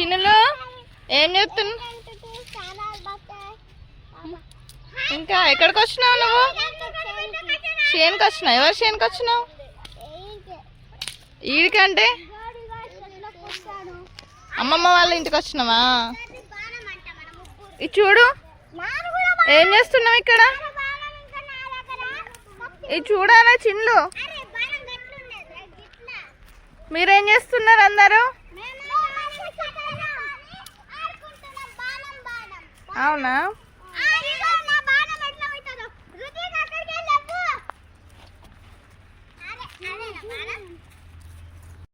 చిన్నులు ఏం చెప్తున్నా? ఇంకా ఎక్కడికి వచ్చినావు నువ్వు? చేనుకి వచ్చినావు. ఎవరు చేనుకి వచ్చినావు? ఈడికంటే అమ్మమ్మ వాళ్ళ ఇంటికి వచ్చినావా? ఇది చూడు, ఏం చేస్తున్నావు ఇక్కడ? ఇది చూడాలా చిన్నులు? మీరేం చేస్తున్నారు అందరూ? అవునా?